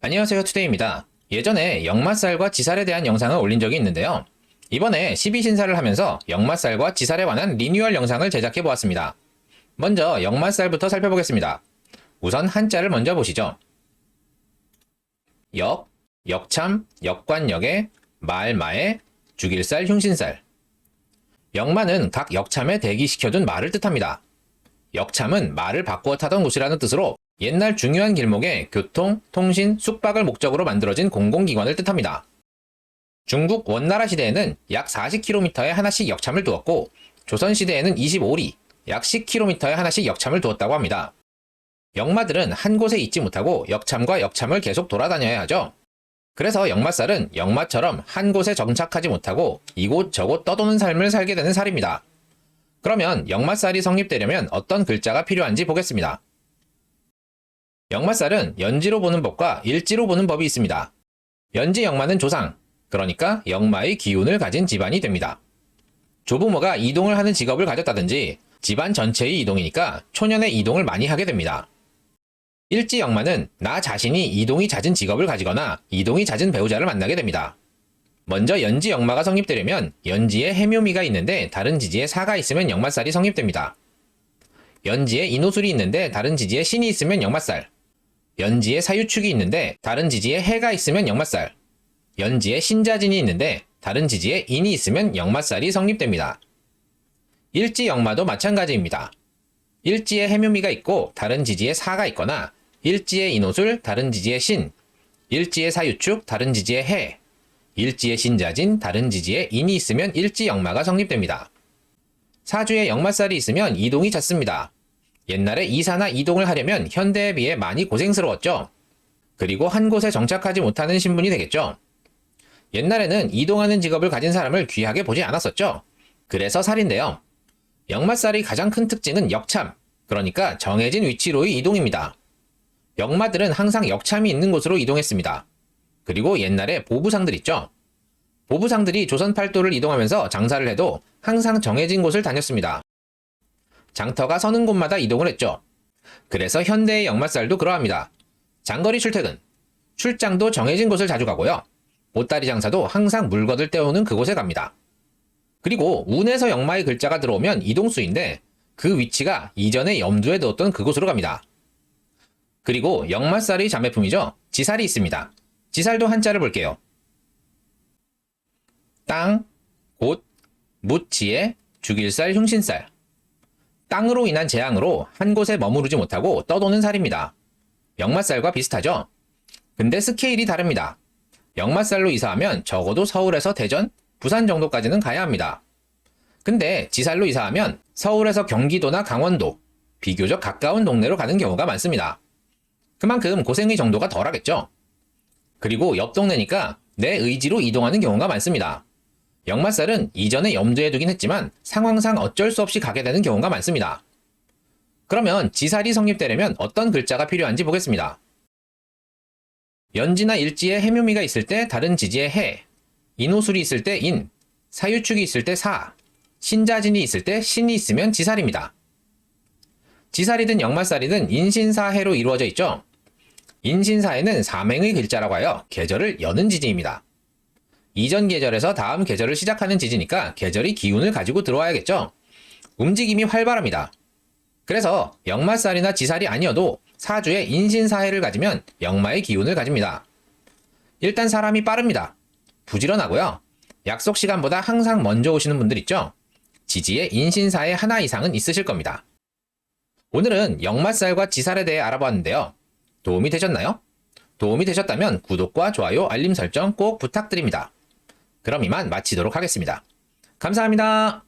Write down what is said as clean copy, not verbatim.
안녕하세요, 투데이입니다. 예전에 역마살과 지살에 대한 영상을 올린 적이 있는데요. 이번에 12신사를 하면서 역마살과 지살에 관한 리뉴얼 영상을 제작해 보았습니다. 먼저 역마살부터 살펴보겠습니다. 우선 한자를 먼저 보시죠. 역, 역참, 역관역에, 말마에, 죽일살, 흉신살. 역마는 각 역참에 대기시켜둔 말을 뜻합니다. 역참은 말을 바꾸어 타던 곳이라는 뜻으로 옛날 중요한 길목에 교통, 통신, 숙박을 목적으로 만들어진 공공기관을 뜻합니다. 중국 원나라 시대에는 약 40km에 하나씩 역참을 두었고 조선시대에는 25리, 약 10km에 하나씩 역참을 두었다고 합니다. 역마들은 한 곳에 있지 못하고 역참과 역참을 계속 돌아다녀야 하죠. 그래서 역마살은 역마처럼 한 곳에 정착하지 못하고 이곳저곳 떠도는 삶을 살게 되는 살입니다. 그러면 역마살이 성립되려면 어떤 글자가 필요한지 보겠습니다. 역마살은 연지로 보는 법과 일지로 보는 법이 있습니다. 연지 역마는 조상, 그러니까 역마의 기운을 가진 집안이 됩니다. 조부모가 이동을 하는 직업을 가졌다든지 집안 전체의 이동이니까 초년의 이동을 많이 하게 됩니다. 일지 역마는 나 자신이 이동이 잦은 직업을 가지거나 이동이 잦은 배우자를 만나게 됩니다. 먼저 연지 역마가 성립되려면 연지에 해묘미가 있는데 다른 지지에 사가 있으면 역마살이 성립됩니다. 연지에 인호술이 있는데 다른 지지에 신이 있으면 역마살, 연지에 사유축이 있는데 다른 지지에 해가 있으면 역마살, 연지에 신자진이 있는데 다른 지지에 인이 있으면 역마살이 성립됩니다. 일지 역마도 마찬가지입니다. 일지에 해묘미가 있고 다른 지지에 사가 있거나 일지에 인호술, 다른 지지에 신, 일지에 사유축, 다른 지지에 해, 일지에 신자진, 다른 지지에 인이 있으면 일지 역마가 성립됩니다. 사주에 역마살이 있으면 이동이 잦습니다. 옛날에 이사나 이동을 하려면 현대에 비해 많이 고생스러웠죠. 그리고 한 곳에 정착하지 못하는 신분이 되겠죠. 옛날에는 이동하는 직업을 가진 사람을 귀하게 보지 않았었죠. 그래서 살인데요. 역마살의 가장 큰 특징은 역참, 그러니까 정해진 위치로의 이동입니다. 역마들은 항상 역참이 있는 곳으로 이동했습니다. 그리고 옛날에 보부상들 있죠. 보부상들이 조선 팔도를 이동하면서 장사를 해도 항상 정해진 곳을 다녔습니다. 장터가 서는 곳마다 이동을 했죠. 그래서 현대의 역마살도 그러합니다. 장거리 출퇴근, 출장도 정해진 곳을 자주 가고요. 보따리 장사도 항상 물건을 떼오는 그곳에 갑니다. 그리고 운에서 역마의 글자가 들어오면 이동수인데 그 위치가 이전에 염두에 두었던 그곳으로 갑니다. 그리고 역마살의 자매품이죠. 지살이 있습니다. 지살도 한자를 볼게요. 땅, 곳, 묻지에, 죽일살, 흉신살. 땅으로 인한 재앙으로 한 곳에 머무르지 못하고 떠도는 살입니다. 역마살과 비슷하죠? 근데 스케일이 다릅니다. 역마살로 이사하면 적어도 서울에서 대전, 부산 정도까지는 가야 합니다. 근데 지살로 이사하면 서울에서 경기도나 강원도, 비교적 가까운 동네로 가는 경우가 많습니다. 그만큼 고생의 정도가 덜하겠죠? 그리고 옆 동네니까 내 의지로 이동하는 경우가 많습니다. 역마살은 이전에 염두에 두긴 했지만 상황상 어쩔 수 없이 가게 되는 경우가 많습니다. 그러면 지살이 성립되려면 어떤 글자가 필요한지 보겠습니다. 연지나 일지에 해묘미가 있을 때 다른 지지에 해, 인호술이 있을 때 인, 사유축이 있을 때 사, 신자진이 있을 때 신이 있으면 지살입니다. 지살이든 역마살이든 인신사해로 이루어져 있죠. 인신사해는 삼행의 글자라고 하여 계절을 여는 지지입니다. 이전 계절에서 다음 계절을 시작하는 지지니까 계절이 기운을 가지고 들어와야겠죠. 움직임이 활발합니다. 그래서 역마살이나 지살이 아니어도 사주에 인신사해를 가지면 역마의 기운을 가집니다. 일단 사람이 빠릅니다. 부지런하고요. 약속 시간보다 항상 먼저 오시는 분들 있죠. 지지에 인신사해 하나 이상은 있으실 겁니다. 오늘은 역마살과 지살에 대해 알아봤는데요. 도움이 되셨나요? 도움이 되셨다면 구독과 좋아요, 알림 설정 꼭 부탁드립니다. 그럼 이만 마치도록 하겠습니다. 감사합니다.